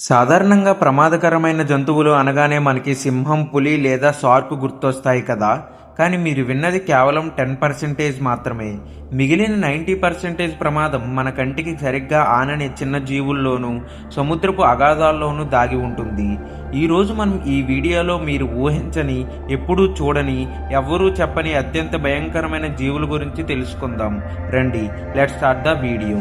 సాధారణంగా ప్రమాదకరమైన జంతువులు అనగానే మనకి సింహం, పులి లేదా షార్క్ గుర్తొస్తాయి కదా. కానీ మీరు విన్నది కేవలం 10% మాత్రమే. మిగిలిన 90% ప్రమాదం మన కంటికి సరిగ్గా ఆనని చిన్న జీవుల్లోనూ, సముద్రపు అగాధాల్లోనూ దాగి ఉంటుంది. ఈరోజు మనం ఈ వీడియోలో మీరు ఊహించని, ఎప్పుడూ చూడని, ఎవ్వరూ చెప్పని అత్యంత భయంకరమైన జీవుల గురించి తెలుసుకుందాం. రండి, లెట్స్ స్టార్ట్ ద వీడియో.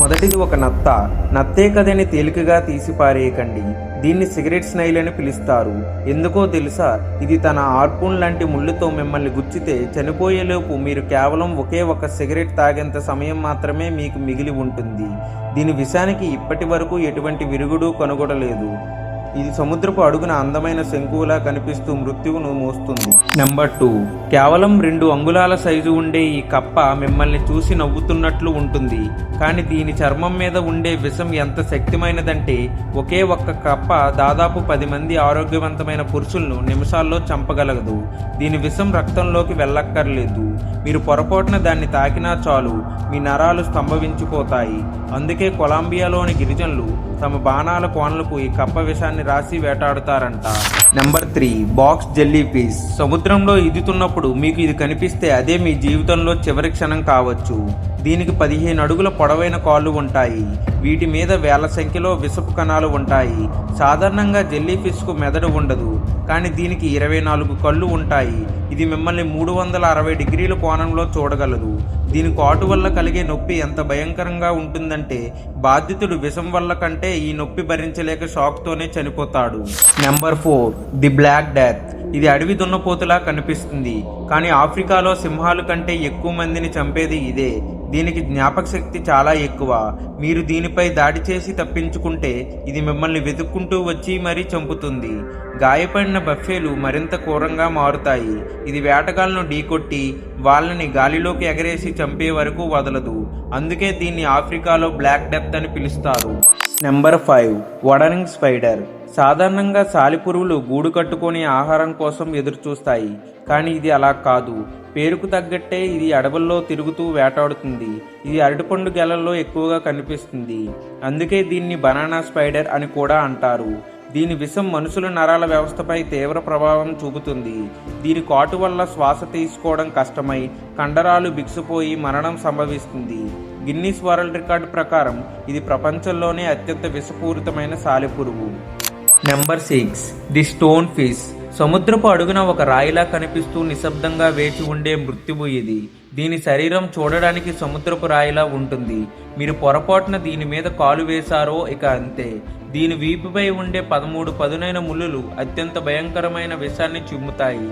మొదటిది ఒక నత్త. నత్తే కదని తేలికగా తీసి పారేయకండి. దీన్ని సిగరెట్ స్నైల్ అని పిలుస్తారు. ఎందుకో తెలుసా? ఇది తన హార్పూన్ లాంటి ముళ్ళుతో మిమ్మల్ని గుచ్చితే చనిపోయేలోపు మీరు కేవలం ఒకే ఒక సిగరెట్ తాగేంత సమయం మాత్రమే మీకు మిగిలి ఉంటుంది. దీని విషానికి ఇప్పటి వరకు ఎటువంటి విరుగుడు కనుగొనలేదు. ఇది సముద్రపు అడుగున అందమైన శంకువులా కనిపిస్తూ మృత్యువును మోస్తుంది. నెంబర్ 2. కేవలం 2 అంగుళాల సైజు ఉండే ఈ కప్ప మిమ్మల్ని చూసి నవ్వుతున్నట్లు ఉంటుంది. కానీ దీని చర్మం మీద ఉండే విషం ఎంత శక్తిమైనదంటే ఒకే ఒక్క కప్ప దాదాపు 10 మంది ఆరోగ్యవంతమైన పురుషులను నిమిషాల్లో చంపగలదు. దీని విషం రక్తంలోకి వెళ్ళక్కర్లేదు. మీరు పొరపాటున దాన్ని తాకినా చాలు, మీ నరాలు స్తంభవించిపోతాయి. అందుకే కొలంబియాలోని గిరిజనులు తమ బాణాల కోనలకు ఈ కప్ప విషాన్ని రాసి వేటాడుతారంట. నెంబర్ 3. Box jelly fish. సముద్రంలో ఈదుతున్నప్పుడు మీకు ఇది కనిపిస్తే అదే మీ జీవితంలో చివరి క్షణం కావచ్చు. దీనికి 15 అడుగుల పొడవైన కాళ్ళు ఉంటాయి. వీటి మీద వేల సంఖ్యలో విషపు కణాలు ఉంటాయి. సాధారణంగా జెల్లీ ఫిష్కు మెదడు ఉండదు, కానీ దీనికి 24 కళ్ళు ఉంటాయి. ఇది మిమ్మల్ని 360 డిగ్రీల కోణంలో చూడగలదు. దీని కాటు వల్ల కలిగే నొప్పి ఎంత భయంకరంగా ఉంటుందంటే బాధితుడు విషం వల్ల కంటే ఈ నొప్పి భరించలేక షాక్తోనే చనిపోతాడు. నెంబర్ 4. The black death. ఇది అడవి దున్నపోతులా కనిపిస్తుంది, కానీ ఆఫ్రికాలో సింహాల కంటే ఎక్కువ మందిని చంపేది ఇదే. దీనికి జ్ఞాపక శక్తి చాలా ఎక్కువ. మీరు దీనిపై దాడి చేసి తప్పించుకుంటే ఇది మిమ్మల్ని వెతుక్కుంటూ వచ్చి మరీ చంపుతుంది. గాయపడిన బఫేలు మరింత క్రూరంగా మారుతాయి. ఇది వేటగాళ్లను ఢీకొట్టి వాళ్ళని గాలిలోకి ఎగరేసి చంపే వరకు వదలదు. అందుకే దీన్ని ఆఫ్రికాలో బ్లాక్ డెత్ అని పిలుస్తారు. నెంబర్ 5. వడరింగ్ స్పైడర్. సాధారణంగా సాలిపురుగులు గూడు కట్టుకొని ఆహారం కోసం ఎదురు చూస్తాయి, కానీ ఇది అలా కాదు. పేరుకు తగ్గట్టే ఇది అడవుల్లో తిరుగుతూ వేటాడుతుంది. ఇది అరటిపండు గెలల్లో ఎక్కువగా కనిపిస్తుంది. అందుకే దీన్ని బనానా స్పైడర్ అని కూడా అంటారు. దీని విషం మనుషుల నరాల వ్యవస్థపై తీవ్ర ప్రభావం చూపుతుంది. దీని కాటు వల్ల శ్వాస తీసుకోవడం కష్టమై కండరాలు బిగుసుపోయి మరణం సంభవిస్తుంది. గిన్నిస్ వరల్డ్ రికార్డు ప్రకారం ఇది ప్రపంచంలోనే అత్యంత విషపూరితమైన సాలెపురుగు. నెంబర్ 6. The stone fish. సముద్రపు అడుగున ఒక రాయిలా కనిపిస్తూ నిశ్శబ్దంగా వేచి ఉండే మృత్యువు ఇది. దీని శరీరం చూడడానికి సముద్రపు రాయిలా ఉంటుంది. మీరు పొరపాటున దీని మీద కాలు వేశారో ఇక అంతే. దీని వీపుపై ఉండే 13 పదునైన ముళ్ళులు అత్యంత భయంకరమైన విషాన్ని చిమ్ముతాయి.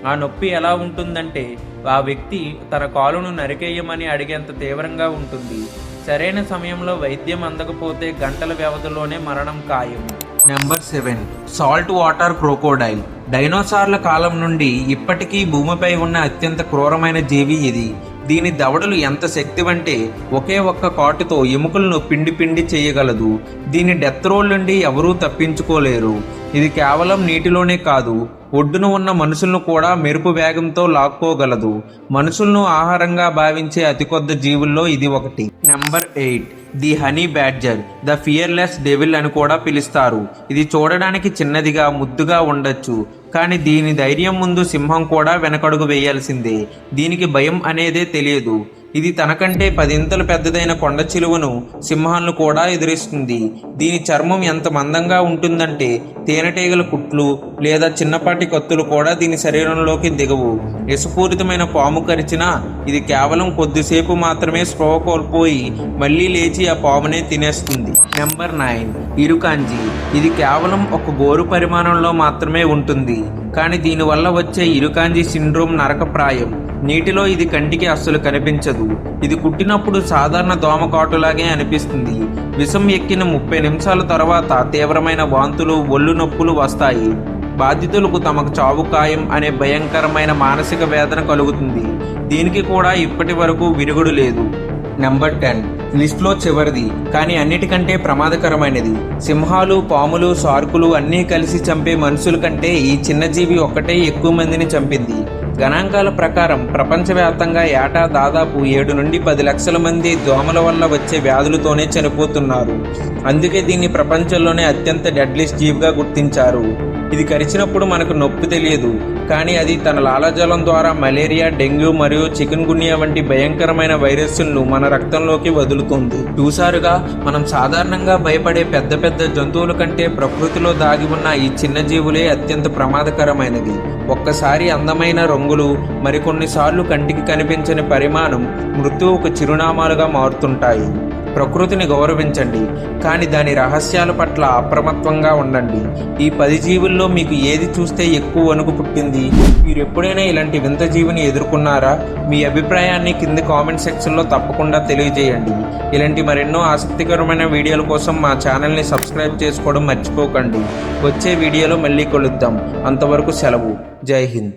ఆ నొప్పి ఎలా ఉంటుందంటే ఆ వ్యక్తి తన కాలును నరికేయమని అడిగేంత తీవ్రంగా ఉంటుంది. సరైన సమయంలో వైద్యం అందకపోతే గంటల వ్యవధిలోనే మరణం ఖాయం. నెంబర్ 7. Salt water crocodile. డైనోసార్ల కాలం నుండి ఇప్పటికీ భూమిపై ఉన్న అత్యంత క్రూరమైన జీవి ఇది. దీని దవడలు ఎంత శక్తివంటే ఒకే ఒక్క కాటుతో ఎముకలను పిండి పిండి చేయగలదు. దీని డెత్ రోల్ నుండి ఎవరూ తప్పించుకోలేరు. ఇది కేవలం నీటిలోనే కాదు, ఒడ్డున ఉన్న మనుషులను కూడా మెరుపు వేగంతో లాక్కోగలదు. మనుషులను ఆహారంగా భావించే అతి కొద్ద జీవుల్లో ఇది ఒకటి. Number 8. The honey badger. The fearless devil అని కూడా పిలుస్తారు. ఇది చూడడానికి చిన్నదిగా ముద్దుగా ఉండొచ్చు, కానీ దీని ధైర్యం ముందు సింహం కూడా వెనకడుగు వేయాల్సిందే. దీనికి భయం అనేదే తెలియదు. ఇది తనకంటే 10 ఇంతలు పెద్దదైన కొండ చిలువను, సింహాలను కూడా ఎదురిస్తుంది. దీని చర్మం ఎంత మందంగా ఉంటుందంటే తేనెటీగల కుట్లు లేదా చిన్నపాటి కత్తులు కూడా దీని శరీరంలోకి దిగవు. విషపూరితమైన పాము కరిచినా ఇది కేవలం కొద్దిసేపు మాత్రమే స్పృహ కోల్పోయి మళ్ళీ లేచి ఆ పామునే తినేస్తుంది. నెంబర్ 9. ఇరుకాంజీ. ఇది కేవలం ఒక గోరు పరిమాణంలో మాత్రమే ఉంటుంది, కానీ దీనివల్ల వచ్చే ఇరుకాంజీ సిండ్రోమ్ నరకప్రాయం. నీటిలో ఇది కంటికి అస్సలు కనిపించదు. ఇది కుట్టినప్పుడు సాధారణ దోమకాటులాగే అనిపిస్తుంది. విషం ఎక్కిన 30 నిమిషాల తర్వాత తీవ్రమైన వాంతులు, ఒళ్ళు నొప్పులు వస్తాయి. బాధితులకు తమకు చావు ఖాయం అనే భయంకరమైన మానసిక వేదన కలుగుతుంది. దీనికి కూడా ఇప్పటి వరకు విరుగుడు లేదు. నెంబర్ 10. లిస్ట్లో చివరిది, కానీ అన్నిటికంటే ప్రమాదకరమైనది. సింహాలు, పాములు, షార్కులు అన్నీ కలిసి చంపే మనుషుల కంటే ఈ చిన్న జీవి ఒక్కటే ఎక్కువ మందిని చంపింది. గణాంకాల ప్రకారం ప్రపంచవ్యాప్తంగా ఏటా దాదాపు 7 నుండి 10 లక్షల మంది దోమల వల్ల వచ్చే వ్యాధులతోనే చనిపోతున్నారు. అందుకే దీన్ని ప్రపంచంలోనే అత్యంత డెడ్లీస్ట్ జీవిగా గుర్తించారు. ఇది కరిచినప్పుడు మనకు నొప్పి తెలియదు, కానీ అది తన లాలాజలం ద్వారా మలేరియా, డెంగ్యూ మరియు చికున్ గున్యా వంటి భయంకరమైన వైరస్లను మన రక్తంలోకి వదులుతుంది. చూసారుగా, మనం సాధారణంగా భయపడే పెద్ద పెద్ద జంతువుల కంటే ప్రకృతిలో దాగి ఉన్న ఈ చిన్న జీవులే అత్యంత ప్రమాదకరమైనది. ఒక్కసారి అందమైన రంగులు, మరికొన్నిసార్లు కంటికి కనిపించని పరిమాణం మృత్యువుకు చిరునామాలుగా మారుతుంటాయి. ప్రకృతిని గౌరవించండి, కానీ దాని రహస్యాల పట్ల అప్రమత్తంగా ఉండండి. ఈ 10 జీవుల్లో మీకు ఏది చూస్తే ఎక్కువ వణుకు పుట్టింది? మీరు ఎప్పుడైనా ఇలాంటి వింత జీవిని ఎదుర్కొన్నారా? మీ అభిప్రాయాన్ని కింది కామెంట్ సెక్షన్లో తప్పకుండా తెలియజేయండి. ఇలాంటి మరెన్నో ఆసక్తికరమైన వీడియోల కోసం మా ఛానల్ని సబ్స్క్రైబ్ చేసుకోవడం మర్చిపోకండి. వచ్చే వీడియోలో మళ్ళీ కలుద్దాం. అంతవరకు సెలవు. జై హింద్.